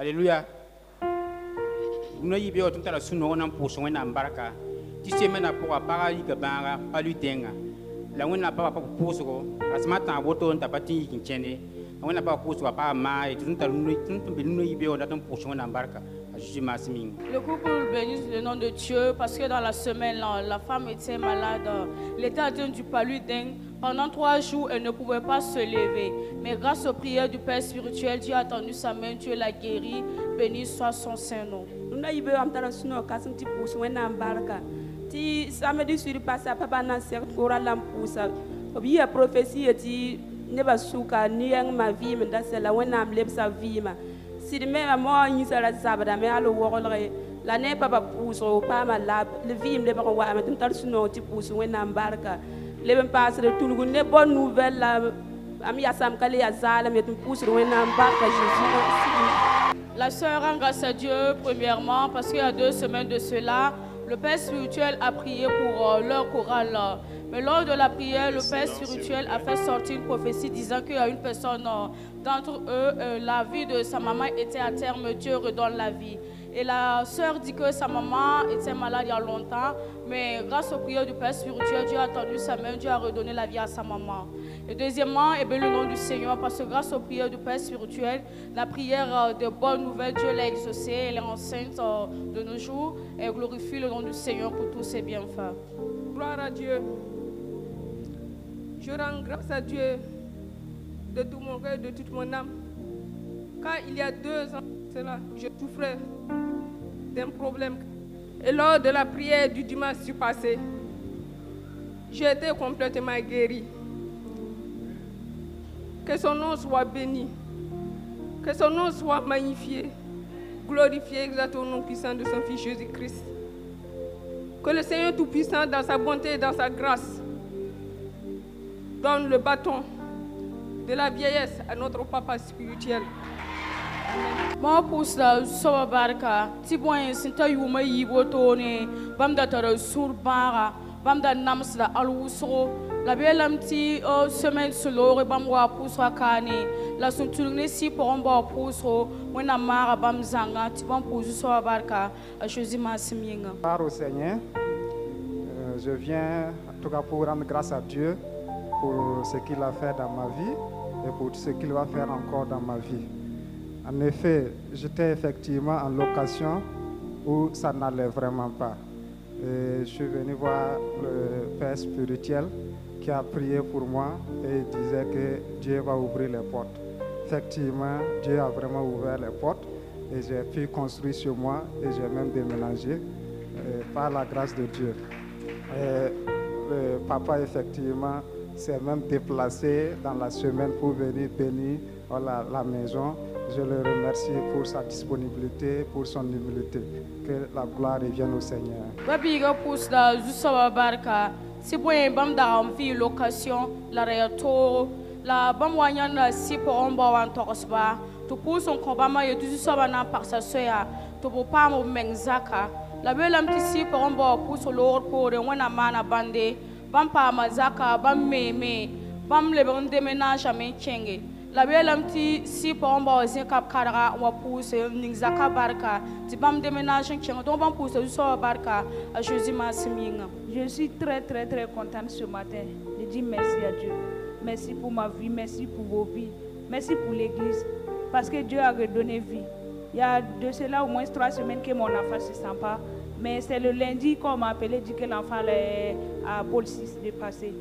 Alléluia. Nous y bien tout à la suno on pour son embarca. Tu sais maintenant pour appareil que banga pas lui denga. La on n'a pas pour so. À ce matin boto on t'a pas ti qui tienne. On n'a pas pour so pas ma et tout à nous y bien on pour son embarca. Le couple bénit le nom de Dieu parce que dans la semaine, la femme était malade. Elle était atteinte du paludisme. Pendant 3 jours, elle ne pouvait pas se lever. Mais grâce aux prières du Père spirituel, Dieu a tendu sa main, Dieu l'a guéri. Béni soit son Saint-Nom. Ti samedi sur passé papa na ser ora lampusa obi ya prophétie ti ne basuka ni yang ma vie me dasela wena mleb sa vie ma si de même moi ni sala sabada me alo worolre la ne papa pouso pa ma lab le vie me ba wa ma tum tar suno ti pouso wena mbarka le ben passe de tout le ne bonne nouvelle la ami ya sam kale ya zala me tum pouso wena mbarka Jésus. La sœur rend grâce à Dieu premièrement parce qu'il y a 2 semaines de cela, le Père spirituel a prié pour leur chorale. Mais lors de la prière, le Père spirituel a fait sortir une prophétie disant qu'il y a une personne d'entre eux, la vie de sa maman était à terme, Dieu redonne la vie. Et la sœur dit que sa maman était malade il y a longtemps, mais grâce aux prières du Père spirituel, Dieu a tendu sa main, Dieu a redonné la vie à sa maman. Et deuxièmement, le nom du Seigneur, parce que grâce aux prières du Père spirituel, la prière de bonne nouvelle, Dieu l'a exaucée, elle est enceinte de nos jours, et glorifie le nom du Seigneur pour tous ses bienfaits. Gloire à Dieu. Je rends grâce à Dieu de tout mon cœur, de toute mon âme. Quand il y a 2 ans, cela, je souffrais d'un problème. Et lors de la prière du dimanche passé, j'ai été complètement guéri. Que son nom soit béni. Que son nom soit magnifié. Glorifié, exalté au nom puissant de son Fils Jésus-Christ. Que le Seigneur Tout-Puissant, dans sa bonté et dans sa grâce, donne le bâton de la vieillesse à notre papa spirituel. Moi pousse la soba barka ti boy sinta yuma yibo tone bam da tara surbara bam da nams la alwuso la belam ti semaine solo bam wa pousse kane la suntulne si pour on ba pousse wona mara bam zanga ti bam pousse soba barka a Jésus masimyenga. Par au Seigneur, je viens en tout cas pour rendre grâce à Dieu pour ce qu'il a fait dans ma vie et pour ce qu'il va faire encore dans ma vie. En effet, j'étais effectivement en location où ça n'allait vraiment pas. Et je suis venu voir le Père spirituel qui a prié pour moi et il disait que Dieu va ouvrir les portes. Effectivement, Dieu a vraiment ouvert les portes et j'ai pu construire sur moi et j'ai même déménagé par la grâce de Dieu. Et le papa, effectivement, s'est même déplacé dans la semaine pour venir bénir la maison. Je le remercie pour sa disponibilité, pour son humilité. Que la gloire revienne au Seigneur. Babiga pousse la Zusawa Barka, si boy bam da envie location, la réato, la bam wanyan si pour on ba wan torosba, tu pousse on kobama et tu Zusawa na par sa soya, tu peux pas mo mengzaka. La belle am si pour on ba pousse l'or pour de wana mana bande, bam pa mazaka, bam me, bam le bon déménage à Menchenge. La belle amti si pour on va cap kara ou pousse ningzaka barka ti bam déménage donc bam pousse so barka à Jésus masiming. Je suis très contente ce matin. Je dis merci à Dieu. Merci pour ma vie, merci pour vos vies. Merci pour l'église parce que Dieu a redonné vie. Il y a de cela au moins 3 semaines que mon enfant se sent pas, mais c'est le lundi qu'on m'a appelé dit que l'enfant est à Pôle 6 de passer.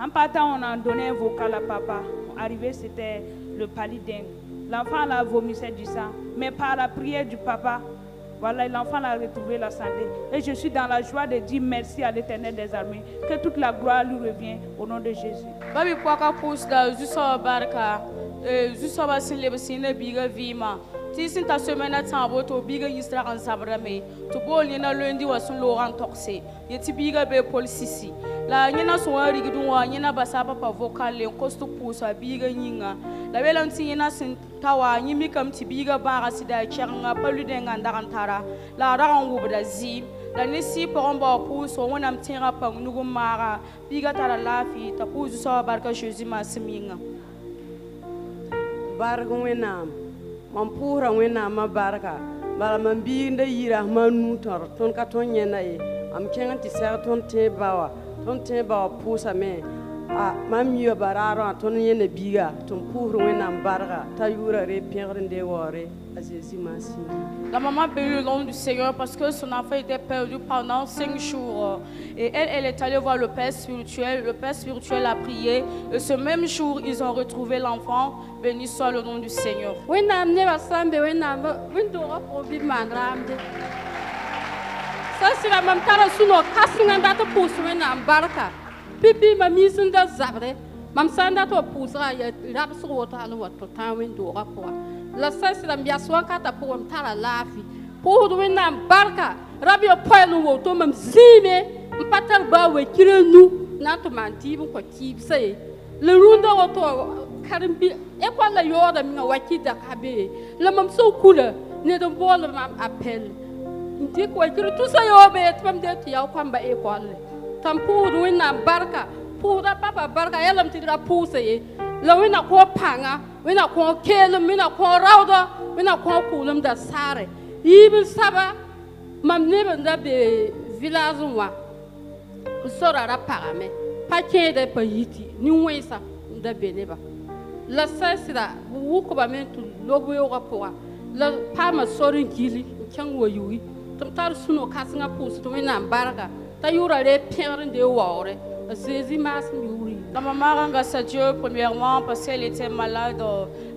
En partant, on a donné un vocal à papa. Arrivé, c'était le paludisme. L'enfant a vomissé du sang, mais par la prière du papa, voilà, l'enfant a retrouvé la santé. Et je suis dans la joie de dire merci à l'Éternel des armées, que toute la gloire lui revient au nom de Jésus. Babi poaka pousse la Zusawa Barka, Zusawa Sinlebsine Biga Vima. Si c'est ta semaine à Tamboto, Biga Yisra en Sabrame, to bol yena lundi was Laurent Toxé, Yeti Biga Be Paul Sissi. La Yena Soari Gidua, Yena Basapa vocal, and Costo Pusa, Biga Yinga. La Velanti Yena Sintawa, Yimikam Tibiga Barasida, Changa, Paludeng and Darantara, La Ran Wubra Zim, La Nessi Poromba Pus, or when I'm Tera Pang Nugumara, Biga Taralafi, Tapuz Sawa Barca Josima Seminga. Bargwenam. man puhra wẽnnaam ma barka bala man biig da yɩɩra man nu tõr tõnd ka tõnd yẽnda ye am kẽng tɩ sɛg tõnd tẽ bawa pʋʋsame mam yɩa baraarã tõnd yẽnda biiga tɩ n puusr wẽnnaam barga t'a yʋʋra re pẽgr n de waoore a Jésus Masi. La maman bénit le nom du Seigneur parce que son enfant était perdu pendant 5 jours. Et elle est allée voir le Père spirituel. Le Père spirituel a prié. Et ce même jour, ils ont retrouvé l'enfant. Béni soit le nom du Seigneur. Pipi mami sunda zabre mam sanda to pusra ya rab so ta lo to ta wen do ga po la sa sira mbia so ka ta po tara lafi po do wen nam barka rab yo poelo wo to mam zime mpatar ba we kirenu na to manti bu ko ki sai le runda wo to karimbi e kwa la yo da mi wa ki da ka be le mam so kula ne do bol mam appel nti ko kiru tu sa yo be tam de ti ya kwamba e kwalle tampudu wina barka puda papa barka yelam tidra puse ye la wina ko panga wina ko kelum wina ko rawda wina ko kulum da sare ibn saba mam nebe nda be village wa sora ra parame pa kede pa yiti ni wesa nda be neba la sasira wu ko ba men tu lobo yo rapwa la pa ma sorin gili kyan wayui tam tar suno kasinga puse to wina barka. La maman rend grâce à Dieu premièrement parce qu'elle était malade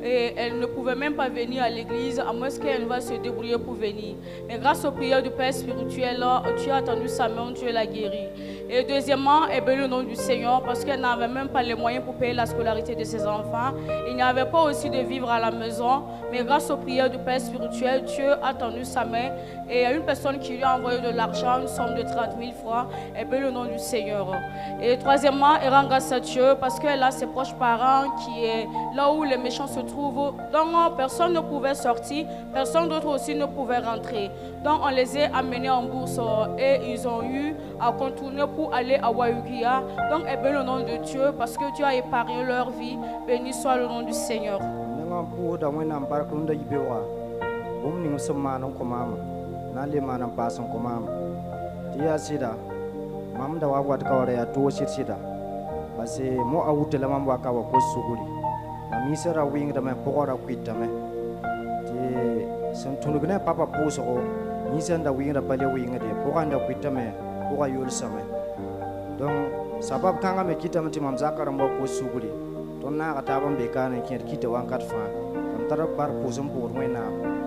et elle ne pouvait même pas venir à l'église à moins qu'elle va se débrouiller pour venir. Mais grâce aux prières du Père spirituel, Dieu a tendu sa main, Dieu l'a guérie. Et deuxièmement, elle bénit le nom du Seigneur parce qu'elle n'avait même pas les moyens pour payer la scolarité de ses enfants. Il n'y avait pas aussi de vivre à la maison. Mais grâce aux prières du Père spirituel, Dieu a tendu sa main et il y a une personne qui lui a envoyé de l'argent, une somme de 30 000 francs. Elle bénit le nom du Seigneur. Et troisièmement, elle rend grâce à Dieu parce qu'elle a ses proches parents qui est là où les méchants se trouvent. Donc personne ne pouvait sortir, personne d'autre aussi ne pouvait rentrer. Donc on les a amenés en bourse et ils ont eu à contourner pour aller à Wayugia. Donc elle bénit le nom de Dieu parce que Dieu a épargné leur vie. Béni soit le nom du Seigneur. Mam da wawat kawara ya to sida parce mo awute la mam waka wa ko suguri na misera wing da me pokora kwita me ti san tunugne papa puso ko misen da wing da pale wing de pokanda kwita me poka yul same donc sabab kanga me kita mti mam zakara mo ko suguri to na ka tabam be kana kin kita wan kat fa tam tar bar pusum pour wena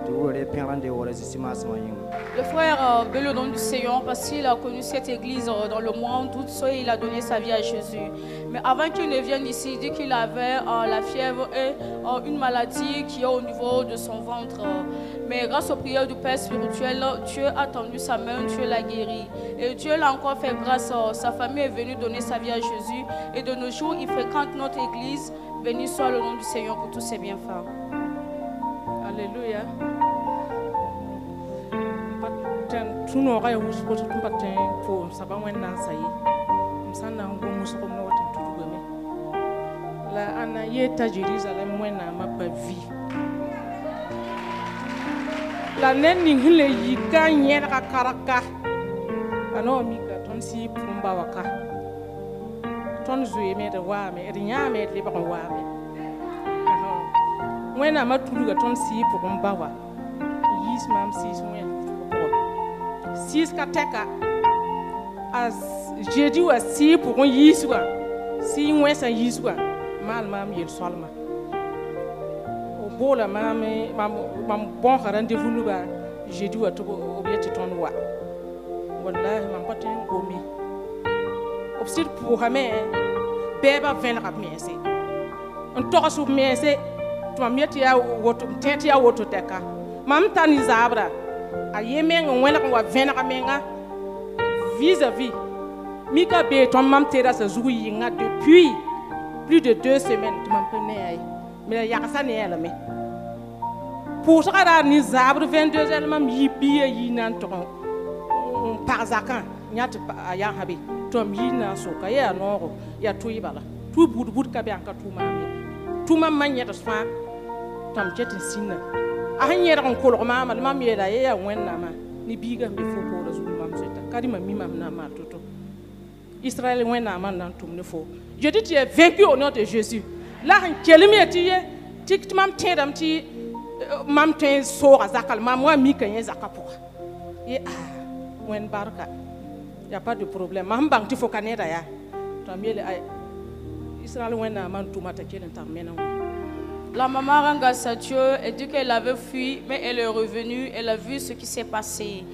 ti wore penrande wore sima sama yin. Le frère bénit le nom du Seigneur parce qu'il a connu cette église dans le mois d'août et il a donné sa vie à Jésus. Mais avant qu'il ne vienne ici, il dit qu'il avait la fièvre et une maladie qui est au niveau de son ventre. Mais grâce aux prières du Père spirituel, Dieu a tendu sa main, Dieu l'a guéri. Et Dieu l'a encore fait grâce. Sa famille est venue donner sa vie à Jésus. Et de nos jours, il fréquente notre église. Béni soit le nom du Seigneur pour tous ses bienfaits. Alléluia. Tuno ga yus ko tun patin fo saban wannan sai musanna ngo musu ko no wata tutu me la ana yeta Jerusalem wena mabavi la nenni hile yika nyera ka karaka ano mi ka ton si pumba waka ton zuye me da wa me rinya me le ba wa me wena matulu ga ton si pumba wa yis mam si suwen sis kateka as jeudi wa si pour on yiswa si wesa yiswa mal mam yel solma o bola mam bon rendez-vous nu ba jeudi wa to obieti ton wa wallahi mam patin gomi obsir pour hame beba ven rap mese on to su mese to mam yeti ya woto tenti ya woto teka mam tani zabra a yemen wena wa venaka menga vis-à-vis mika be ton mam tera sa zugu yinga depuis plus de 2 semaines tu m'apprenais mais ya ka ne la me pour ça ra ni zabre 22 heures mam yibi yi nan to par zakan nyat ya habi to mi na so ka ya no ya to yibala tu bud ka be an ka tu mam manyeta fa tam jetin sinna ahanyera on kolgo mama mam yeda ya wenna ma ni biga be fo ko rasul mam zeta kadima mi mam na ma toto Israël wenna ma nan tum ne fo je dis tu es vaincu au nom de Jésus la han kelimi etiye tik mam tedam ti mam ten so zakal mam wa mi kan zakapo et wen barka y a pas de problème mam bang ti fo kaneda ya to miele ay Israël wenna man tumata kelen tar menan. La maman rend grâce à Dieu et dit qu'elle avait fui, mais elle est revenue, elle a vu ce qui s'est passé.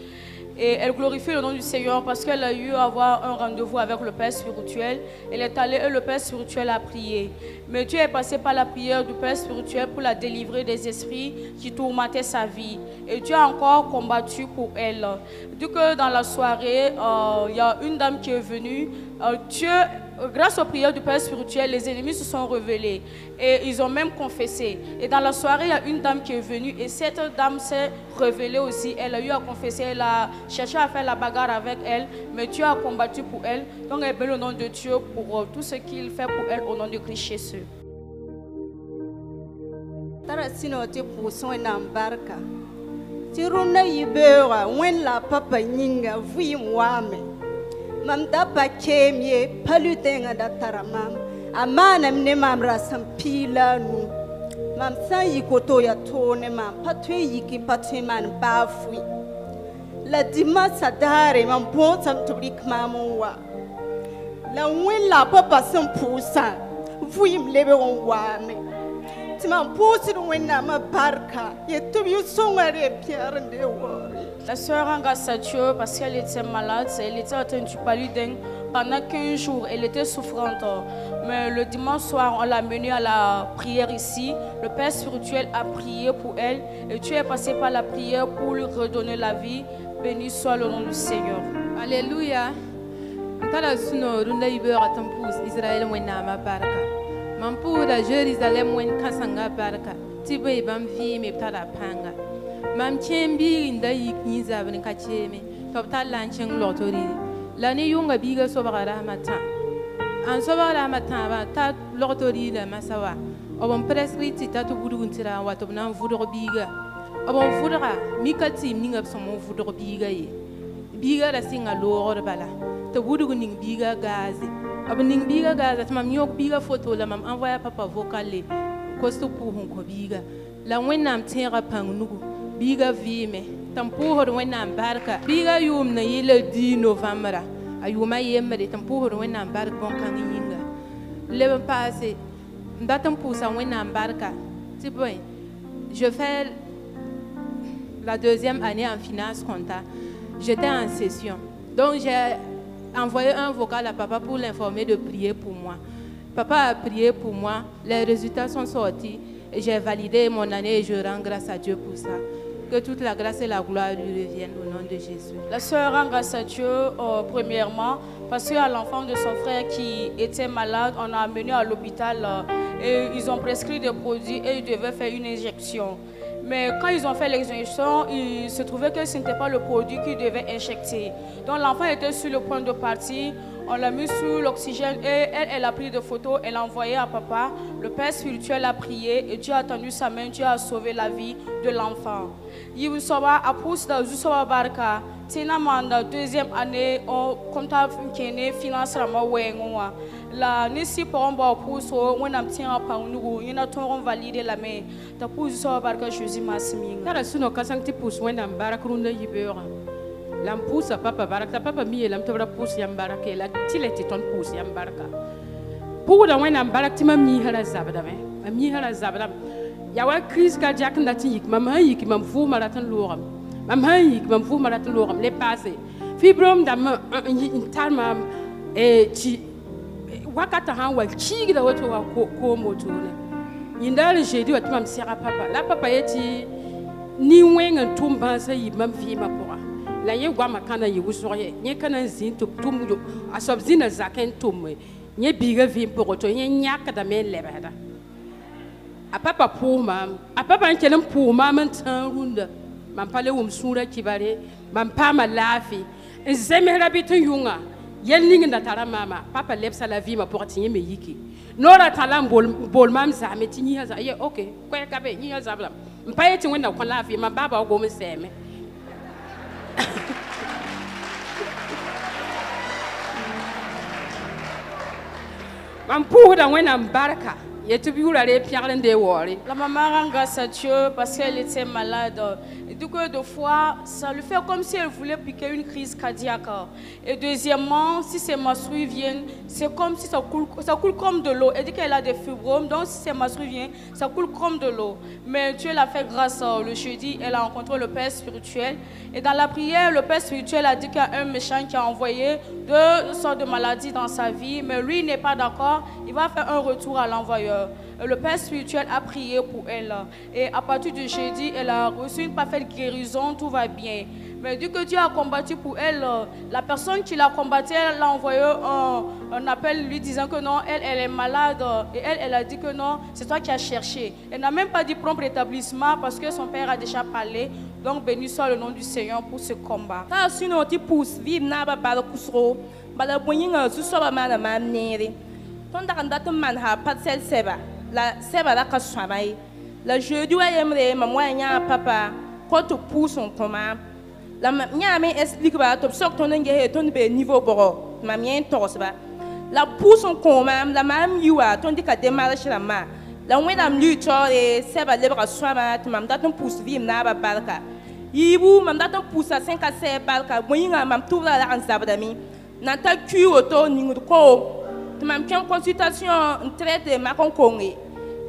Et elle glorifie le nom du Seigneur parce qu'elle a eu à avoir un rendez-vous avec le Père spirituel. Elle est allée et le Père spirituel a prié. Mais Dieu est passé par la prière du Père spirituel pour la délivrer des esprits qui tourmentaient sa vie. Et Dieu a encore combattu pour elle. Du que dans la soirée, il y a une dame qui est venue. Grâce aux prières du Père spirituel, les ennemis se sont révélés et ils ont même confessé. Et dans la soirée, il y a une dame qui est venue et cette dame s'est révélée aussi. Elle a eu à confesser, elle a cherché à faire la bagarre avec elle, mais Dieu a combattu pour elle. Donc elle bénit le nom de Dieu pour tout ce qu'il fait pour elle au nom de Christ Jésus. Mam dapa kemie palutenga da taramam amana mne mam rasam pila nu mam san yikoto ya tone mam patwe yiki patwe man bafui la dima sadare mam bontam tubrik mamwa la wen la papa sam pusa vuim lebe on wame ti mam pusi wen na ma barka ye tubi songare pierre de wori. La sœur rend grâce à Dieu parce qu'elle était malade, elle était atteinte du paludisme pendant 15 jours, elle était souffrante. Mais le dimanche soir, on l'a menée à la prière ici. Le Père spirituel a prié pour elle et Dieu est passé par la prière pour lui redonner la vie. Béni soit le nom du Seigneur. Alléluia. Ntala suno runda ibera tampus Israël wena ma baraka. Mampura Jérusalem wen kasanga baraka. Tibe bam vi me tala panga. Mam chembi inda yikni zabni kacheme topta lancheng lotori lani yunga biga sobara mata an sobara mata ba ta lotori la masawa obon prescriti ta to budu ntira wato nan vudo biga obon fudra mikati ninga somo vudo biga ye biga da singa loro bala to budu ning biga gazi obon ning biga gazi mam yok biga photo la mam envoya papa vocale kosto pour ko biga la wenam tera pangnugu biga vime tampuhor wenam barka biga yum na yile 10 novembre ayuma yemre tampuhor wenam barka bon kan yinga le passé ndatam pousa wenam barka c'est bon je fais la deuxième année en finance compta j'étais en session donc j'ai envoyé un vocal à papa pour l'informer de prier pour moi. Papa a prié pour moi, les résultats sont sortis et j'ai validé mon année et je rends grâce à Dieu pour ça. Que toute la grâce et la gloire lui reviennent au nom de Jésus. La sœur rend grâce à Dieu premièrement parce qu'à l'enfant de son frère qui était malade, on a amené à l'hôpital et ils ont prescrit des produits et ils devaient faire une injection. Mais quand ils ont fait l'injection, il se trouvait que ce n'était pas le produit qu'ils devaient injecter. Donc l'enfant était sur le point de partir. On l'a mis sous l'oxygène et elle a pris des photos, elle a envoyé à papa. Le Père spirituel a prié et Dieu a tendu sa main, Dieu a sauvé la vie de l'enfant. Yibusoba a poussé dans Zusoba Barka. Tina manda deuxième année, on compte kene finance rama wengoa. La nisi poromba pousse on a tient à paunugu, il a tout validé la main. Ta pousse Zusoba Barka Jésus Masming. Tara suno kasanti pousse when am barakrunda yibera. Lam pousse papa baraka papa mi lam tobra pousse yam baraka la tileti ton pousse yam baraka. Pour da when am baraktima mi hala zabada me. Mi hala zabada. Yawa crise cardiaque ndati yik mama yik mam fu maratan loram. Mam yik mam fu maratan loram les passé. Fibrom dam tarma e chi wakata han wal chi da wato ko moto ne. Yindale jeudi wat mam sera papa. La papa yeti ni wenga tumba sa yik mam fi ma pora. La ye gwa makana yi wusoye nye kana zin to tumjo asob zina zaken tumme nye biga vi poroto nye nyaka da men lebada a papa pour mam a papa nkelem pour mam tan runda mam pale wum sura kibare mam pa ma lafi zemera bitin yunga yelning da tara mama papa lebsa la vie ma porti nye me yiki nora talam bol mam za metini haza ye okay ko ka be nyi haza blam pa yeti wẽnna kõ laafɩ mam baaba gom n sɛɛme mam pʋʋsda wẽnnaam barka yetɩ b yʋra ree pẽgr n dee waoore. La maman rend grâce à Dieu parce qu'elle était malade. Et du coup, deux fois, ça lui fait comme si elle voulait piquer une crise cardiaque. Et deuxièmement, si ses menstrues viennent, c'est comme si ça coule comme de l'eau. Elle dit qu'elle a des fibromes, donc si ses menstrues viennent, ça coule comme de l'eau. Mais Dieu l'a fait grâce le jeudi, elle a rencontré le Père spirituel. Et dans la prière, le Père spirituel a dit qu'il y a un méchant qui a envoyé 2 sortes de maladies dans sa vie, mais lui n'est pas d'accord, il va faire un retour à l'envoyeur. Le Père spirituel a prié pour elle. Et à partir du jeudi, elle a reçu une parfaite guérison, tout va bien. Mais dès que Dieu a combattu pour elle, la personne qui l'a combattu, elle a envoyé un appel lui disant que non, elle est malade. Et elle a dit que non, c'est toi qui as cherché. Elle n'a même pas dit prompt rétablissement parce que son père a déjà parlé. Donc béni soit le nom du Seigneur pour ce combat. La seba la ka swamai la jeudi wa yemre ma moya papa ko to pousse on comment la nya me explique ba to sok ton nge ton be niveau boro ma mien tos ba la pousse on comment la mam yiwa ton dika démarche la ma la wena mlu tore seba le ba swama to mam daton pousse vim na ba barka yibu mam daton pousse 5 à 7 barka moyinga mam toura la ansabdami na ta ku auto ningu ko mam kien consultation traite ma konkongi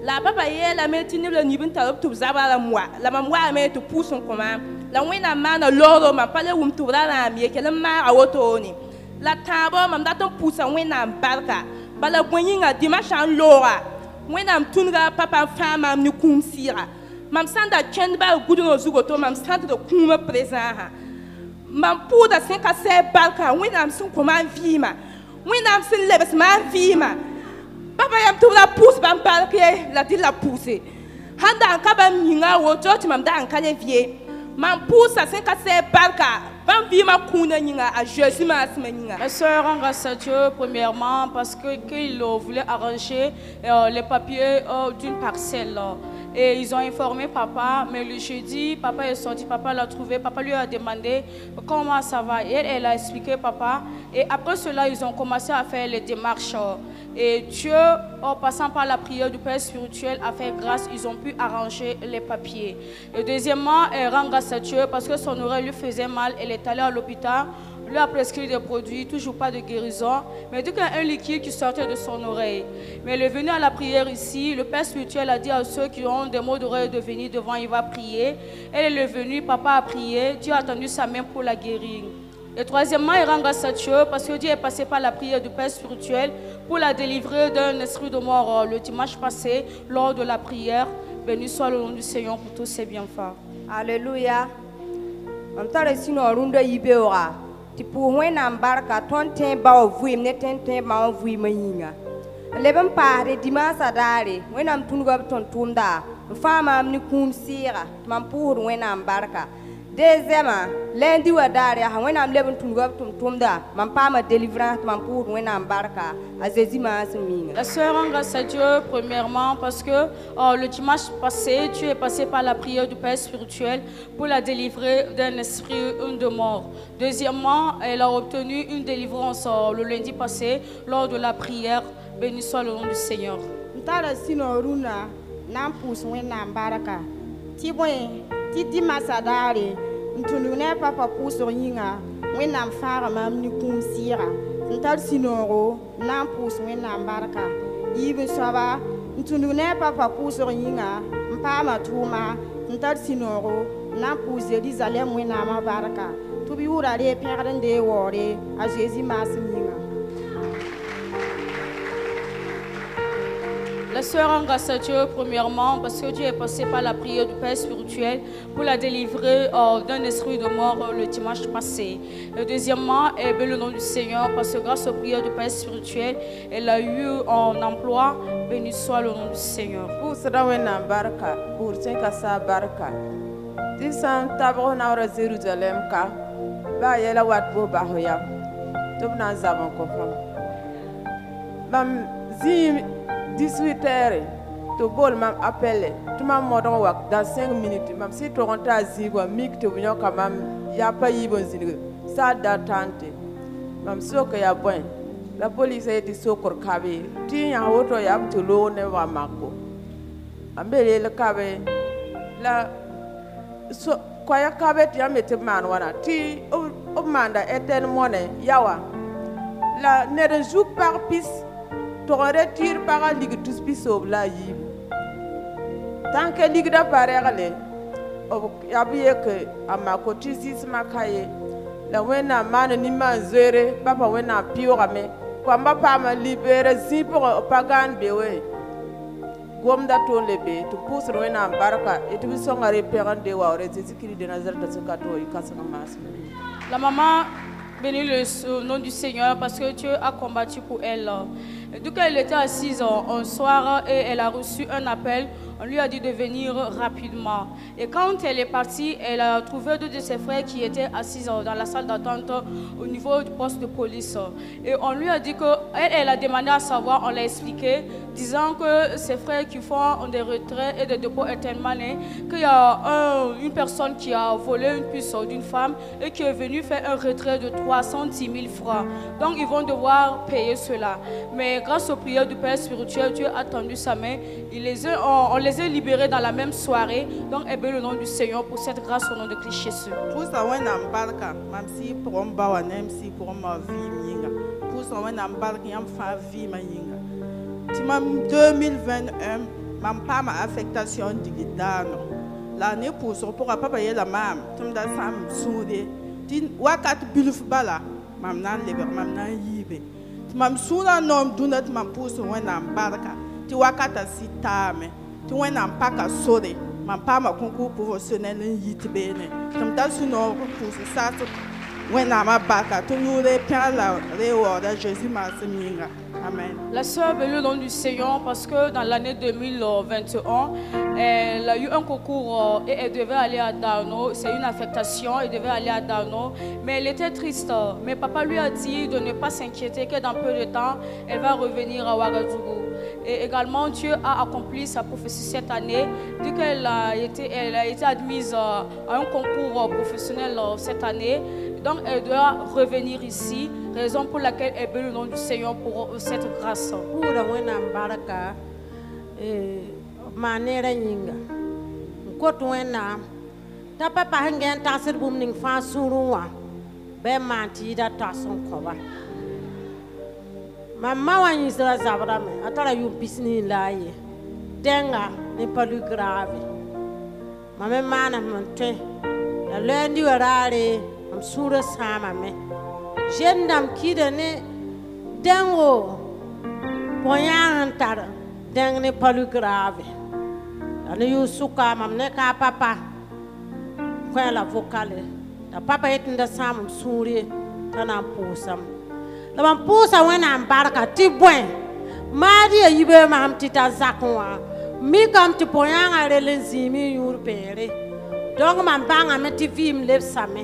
la papa ye la metini le nibin tarop tu zabara moi la mamwa me tu pousse on comment la wena mana loro ma pale wum tu la mi ke la ma awoto ni la tabo mam daton pousse wena barka bala boyinga dimanche en lora wena tunga papa fama ni kumsira mam sanda ken ba guduno zugoto mam sanda de kuma présent ha mam pour da 5 à 7 barka wena sun comment vima wena sin lebes ma vima papa yam tu la pousse bam barke la dit la pousser handa ka bam minga wo to mam da an kale vie mam pousse à 5 à 7 barka bam vima kuna ninga a Jésus ma asmeninga. Ma sœur rend grâce à Dieu premièrement parce qu'il voulait arranger les papiers d'une parcelle. Et ils ont informé papa, mais le jeudi, papa est sorti, papa l'a trouvé, papa lui a demandé comment ça va. Et elle a expliqué papa. Et après cela, ils ont commencé à faire les démarches. Et Dieu, en passant par la prière du Père spirituel, a fait grâce, ils ont pu arranger les papiers. Et deuxièmement, elle rend grâce à Dieu parce que son oreille lui faisait mal. Elle est allée à l'hôpital. Lui a prescrit des produits, toujours pas de guérison, mais dès qu'il y a un liquide qui sortait de son oreille. Mais elle est venue à la prière ici, le Père spirituel a dit à ceux qui ont des maux d'oreille de venir devant, il va prier. Elle est venue, papa a prié, Dieu a tendu sa main pour la guérir. Et troisièmement, il rend grâce à Dieu parce que Dieu est passé par la prière du Père spirituel pour la délivrer d'un esprit de mort le dimanche passé lors de la prière. Béni soit le nom du Seigneur pour tous ses bienfaits. Alléluia. Ti pour wena barka ton ten ba vuim ne ten ma vuim yinga leben pare dimasa dare wena tunga ton tunda fama ni kum sira mam pour wena barka deuxièmement lundi wa dare ha wena leben tunga ton tunda mam pa ma délivrance mam pour wena barka a Jésus ma asminga. La sœur rend grâce à Dieu premièrement parce que le dimanche passé Dieu est passé par la prière du Père spirituel pour la délivrer d'un esprit de mort. Deuxièmement, elle a obtenu une délivrance le lundi passé lors de la prière. Béni soit le nom du Seigneur. Ntara sino runa nam pus wena baraka tibwe titi masadare ntunu papa pus yinga wena fara mam ni kum sira ntar sinoro nam pus wena baraka yibe saba ntunu papa pus yinga mpama tuma ntar sinoro nam pus Jerusalem wena ma baraka tubi ura re perdre de wore a Jésus masinga. La sœur rend grâce à Dieu premièrement parce que Dieu est passé par la prière du Père spirituel pour la délivrer d'un esprit de mort le dimanche passé. Et deuxièmement, elle bénit le nom du Seigneur parce que grâce aux prières du Père spirituel, elle a eu un emploi. Béni soit le nom du Seigneur. Pour cela, baraka, pour sa baraka. Tisan tabro na ora Jérusalem ka ba yela wat bo ba hoya to na zaman ko fam bam zi 18h to bol mam appelle to mam modon wak dans 5 minutes mam si to ronta zigwa mik to bunyo kamam ya pa yibon zinga sa datante mam soka ya boy la police eti sokor kabe ti ya woto ya to lo ne wa makko ambele le kabe la so kwaya kabe ti amete man wana ti o manda eten mone yawa la ne de jour par pis to retire par ligue tous pis obla yibu tant que ligue da parele o yabiye ke amako ti sisma kaye la wena man ni manzere papa wena piorame kwamba pa ma libere zipo pagan bewe gomda ton lebe to pusro wena baraka et bi songare perande wa ore zikiri de Nazareth de Sakato ikasana mas. La maman bénit le nom du Seigneur parce que Dieu a combattu pour elle. Donc elle était assise un soir et elle a reçu un appel. On lui a dit de venir rapidement. Et quand elle est partie, elle a trouvé deux de ses frères qui étaient assis dans la salle d'attente au niveau du poste de police. Et on lui a dit qu'elle a demandé à savoir, on l'a expliqué, disant que ses frères qui font des retraits et des dépôts éternellement, qu'il y a une personne qui a volé une puce d'une femme et qui est venue faire un retrait de 310 000 francs. Donc ils vont devoir payer cela. Mais grâce aux prières du Père spirituel, Dieu a tendu sa main. On les a libérés dans la même soirée. Donc, bénis le nom du Seigneur pour cette grâce au nom de Christ Jésus. Pour ça, on a un barca, même si pour un bawa, même si pour ma vie, pour ça, on a un barca, il y a une vie, si même 2021, même pas ma affectation digitale. L'année pour ça, pour pas payer la même, tout le monde soudé. Tin wakat biluf bala, même nan leber, même nan yibe. Même souna nom dunat, même pour ça, on a un barca. Tu wakata si tame. Tu vois n'as pas qu'à sauter, mais pas ma concours professionnel yitbene. Comme t'as su non pour ça, ouais n'a ma baca, tu nous les pieds là, les ordres Jésus m'a semé. Amen. La sœur bénit le nom du Seigneur parce que dans l'année 2021, elle a eu un concours et elle devait aller à Dano. C'est une affectation, elle devait aller à Dano, mais elle était triste. Mais papa lui a dit de ne pas s'inquiéter, que dans peu de temps, elle va revenir à Ouagadougou. Et également, Dieu a accompli sa prophétie cette année. Dès qu'elle a été admise à un concours professionnel cette année, donc elle doit revenir ici, raison pour laquelle elle bénit le nom du Seigneur pour cette grâce. Pour la baraka, manera nyinga. Koto wena, ta papa hangen tasir bumning fa suruwa, be manti da tason koba. Mama wani sera zabra me atara yu pisni laye denga ne palu grave mama mana monte la lendi warare am sura sama me jendam kide ne dengo poyan tar deng ne palu grave ane yu suka mam ne ka papa ko la vocale da papa etinda sam suri tana posam la man pousa wena baraka ti bwen mari e yibe mam ti ta zakwa mi kam ti poyanga relenzi mi yur pere donc man banga me ti vim leb same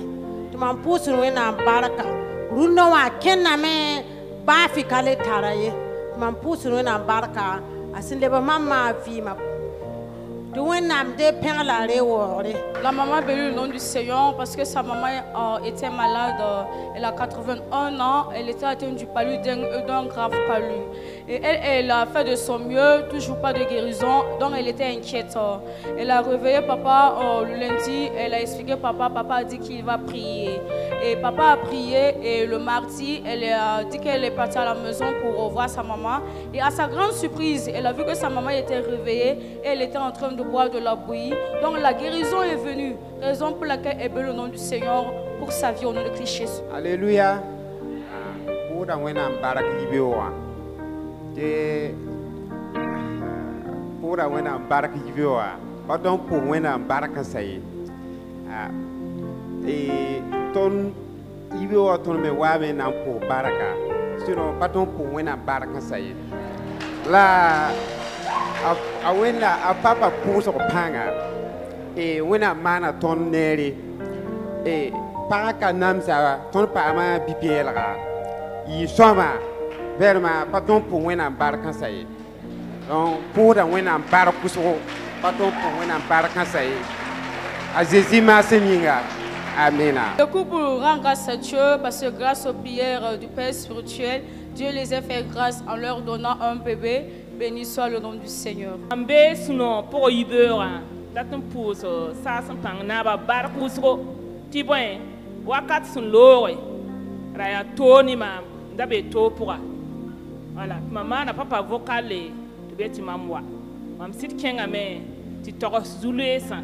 ti man pousa wena baraka runo wa kenna me ba fi kale taraye man pousa wena baraka asin leba mama vima. La maman bénit le nom du Seigneur parce que sa maman était malade. Elle a 81 ans. Elle était atteinte du palu, d'un grave palu. Et elle a fait de son mieux, toujours pas de guérison. Donc elle était inquiète. Elle a réveillé papa le lundi. Elle a expliqué papa. Papa a dit qu'il va prier. Et papa a prié. Et le mardi, elle a dit qu'elle est partie à la maison pour voir sa maman. Et à sa grande surprise, elle a vu que sa maman était réveillée. Et elle était en train de boire de la bouillie. Donc la guérison est venue. Raison pour laquelle elle bénit le nom du Seigneur pour sa vie au nom de Christ Jésus. Alléluia. Pour la baraka yibewa. Pardon pour wena baraka saye. Et ton yibewa ton me wabe na pour baraka. Sinon pardon pour wena baraka saye. La awena a papa puso panga e wena mana ton neri e paraka namsa ton pa ma bibielga i soma verma pardon pour wena baraka saye Donc, pour la wena bar kusoro, pas ton pour wena bar kansai. A Jésus merci minga. Amen. Le couple rend grâce à Dieu parce que grâce aux prières du Père spirituel, Dieu les a fait grâce en leur donnant un bébé. Béni soit le nom du Seigneur. Ambe suno pour yibera datum pouso sa san pangna ba bar kusro tibwen wakat sun lowe raya toni ma ndabe to pourra voilà maman na papa vocale to beti mamwa mam sit kenga me ti toros zule san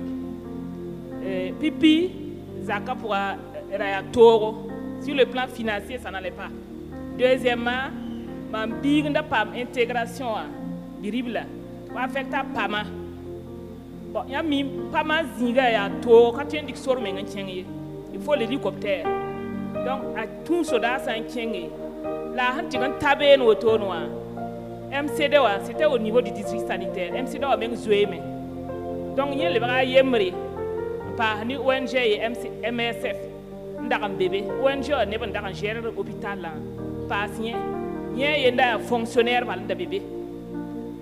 pipi zaka pourra raya toro sur le plan financier ça n'allait pas. Deuxièmement mam big nda pam intégration diribla wa affecta pama bon ya mi pama zinga ya to ka tendi sor men nchenge il faut l'hélicoptère donc à tout soda san nchenge la han tigan tabe no to no MCD wa c'était au niveau du district sanitaire MCD wa men zoeme donc yel le ba yemre pa ni ONG et MSF ndakam bébé ONG ne ban ndakam gérer hôpital là patient yenda fonctionnaire par le bébé.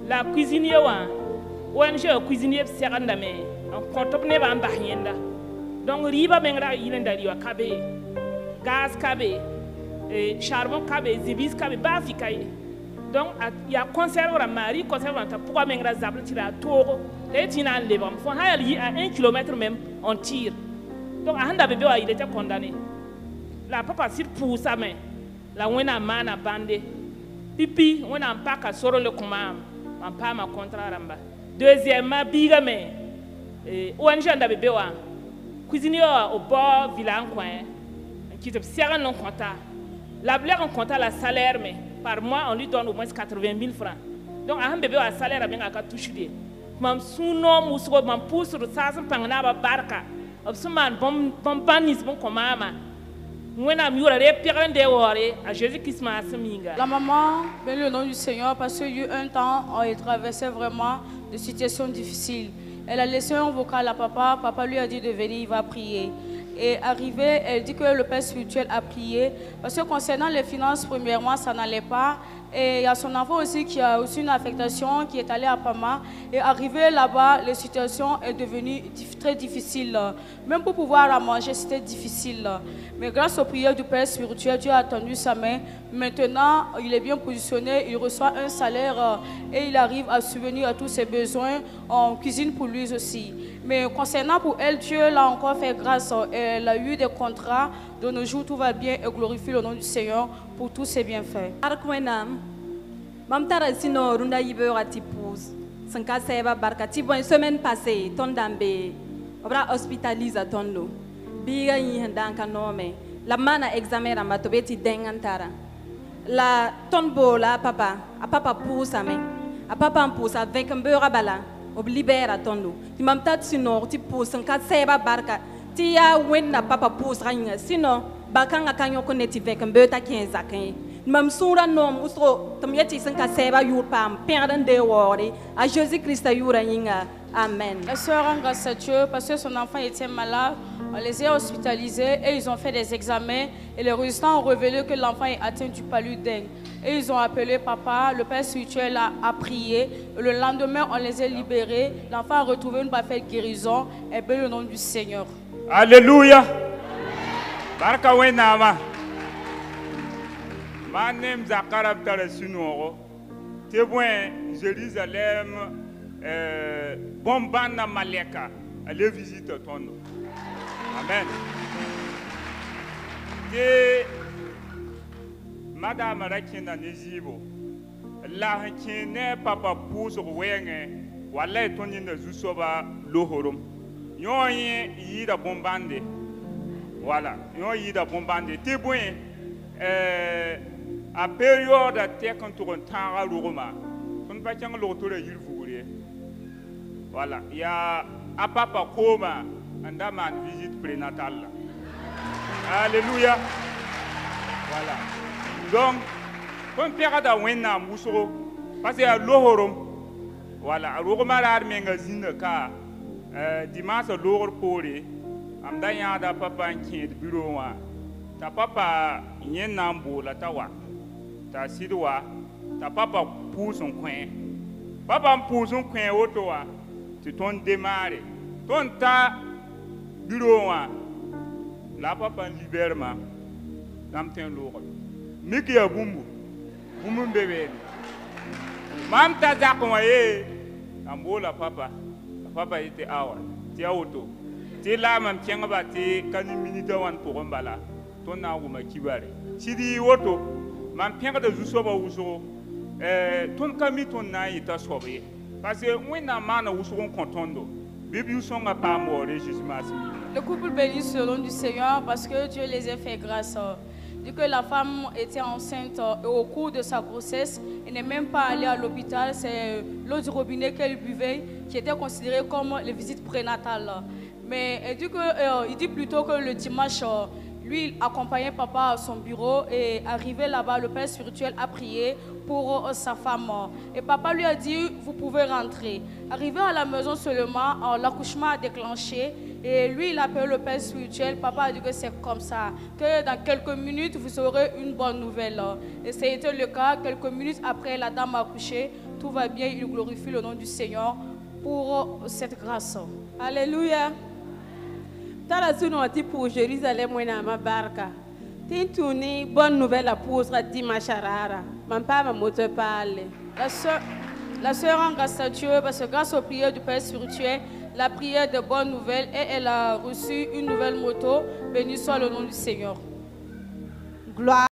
La cuisinier ONG cuisinier seranda me en compte ne ba mbahenda. Donc riba mengra yinda riwa kabe gaz kabe charbon kabe zibis kabe ba fikaye. Donc il y a conserve la mari conserve ta pourquoi mengra zabla tira toro et tina lebam fo hayali à 1 km même on tire. Donc anda bébé il était condamné. La papa sur pour sa main. La wena mana bande pipi wena mpaka soro le kuma ampa ma contrat ramba. Deuxièmement biga me ONG anda bébé wa cuisinier au bord village coin qui te sert non compta la blague en compta la salaire mais par mois on lui donne au moins 80 000 francs donc un bébé a salaire a bien à toucher des mam suno musro mam pousse sur ça sans pangna ba barka obsuman bon banis bon komama. La maman, béni le nom du Seigneur, parce qu'il y a eu un temps où elle traversait vraiment des situations difficiles. Elle a laissé un vocal à papa, papa lui a dit de venir, il va prier. Et arrivée, elle dit que le Père spirituel a prié, parce que concernant les finances, premièrement, ça n'allait pas. Et il y a son enfant aussi qui a aussi une affectation, qui est allé à Pama. Et arrivé là-bas, la situation est devenue très difficile. Même pour pouvoir à manger, c'était difficile. Mais grâce aux prières du Père spirituel, Dieu a tendu sa main. Maintenant, il est bien positionné, il reçoit un salaire et il arrive à subvenir à tous ses besoins. On cuisine pour lui aussi. Mais concernant pour elle, Dieu l'a encore fait grâce. Elle a eu des contrats. De nos jours, tout va bien et glorifie le nom du Seigneur pour tous ses bienfaits. Mam tara sino runda yibe ati pous. Sanka seba barka ti bon semaine passée ton dambe obra hospitalise tondo. Biga yi handanka nome. La mana examen ramba to beti dengantara. La tonbo la papa a papa pousa me. A papa pousa avec un beurre bala ob libera tondo. Ti mam tat sino ti pous sanka seba barka. Ti ya wenna papa pousa ringa sino bakanga kanyo koneti avec un beurre ta 15 zakin. Mam sura nom usro tamyeti sanka seba yur pam perdan de wori a Jésus Christ yura yinga amen. La sœur rend grâce à Dieu parce que son enfant était malade, on les a hospitalisés et ils ont fait des examens et les résultats ont révélé que l'enfant est atteint du paludisme. Et ils ont appelé papa, le Père spirituel a prié. Le lendemain, on les a libérés. L'enfant a retrouvé une parfaite guérison et béni le nom du Seigneur. Alléluia. Baraka wenama. Ma name Zakarab Taresunoro. Témoin Jérusalem, Bombana Maleka. Allez visiter ton nom. Amen. Et Madame Rakina Nezibo. La Hakine Papa Pousse Wenge. Walla Tonina Zusoba Lohorum. Yon yida bombande. Voilà. Yon yida bombande. Témoin. A période à terre quand on entend à l'Oroma, on ne va pas l'autre il voilà, il y a à papa Koma, un daman visite prénatale. Alléluia. Voilà. Donc, on perd à Wena Moussoro, parce qu'il y a l'Orum. Voilà, l'Oroma magazine car dimanche l'Or Poli, am d'ailleurs da papa qui est bureau. Ta papa yen nambo la tawa ta sidwa ta papa pour son coin Papa me pose un coin auto, tu t'en démarres. Ton ta bureau, la papa libère ma. Dame t'en lourd. Miki a bumbu. Bumbu bébé. Mam ta zakoye. Ambo la papa. La papa était awa. Tia auto. Ti la mam tiens ba ti kani minute wan pour mbala. Ton na wuma kibare. Si di auto. Mam pianga de zuso ba uso. Ton kami ton na ita sobe. Parce que on na mana uso contondo. Bibi son a pas mort Jésus merci. Le couple bénit ce nom du Seigneur parce que Dieu les a fait grâce. Dit que la femme était enceinte et au cours de sa grossesse, elle n'est même pas allée à l'hôpital. C'est l'eau du robinet qu'elle buvait qui était considérée comme les visites prénatales. Mais il dit plutôt que le dimanche, lui, il accompagnait papa à son bureau et arrivé là-bas, le père spirituel a prié pour sa femme. Et papa lui a dit, vous pouvez rentrer. Arrivé à la maison seulement, l'accouchement a déclenché. Et lui, il appelle le père spirituel. Papa a dit que c'est comme ça, que dans quelques minutes, vous aurez une bonne nouvelle. Et c'était le cas. Quelques minutes après, la dame a accouché. Tout va bien, il glorifie le nom du Seigneur pour cette grâce. Alléluia. Tala suno ati pour Jérusalem wena ma barka. Tintuni bonne nouvelle pour dimanche rara. Mam pas ma moto parle. La sœur rend grâce à Dieu parce que grâce aux prières du Père spirituel, la prière de bonnes nouvelles et elle a reçu une nouvelle moto. Béni soit le nom du Seigneur. Gloire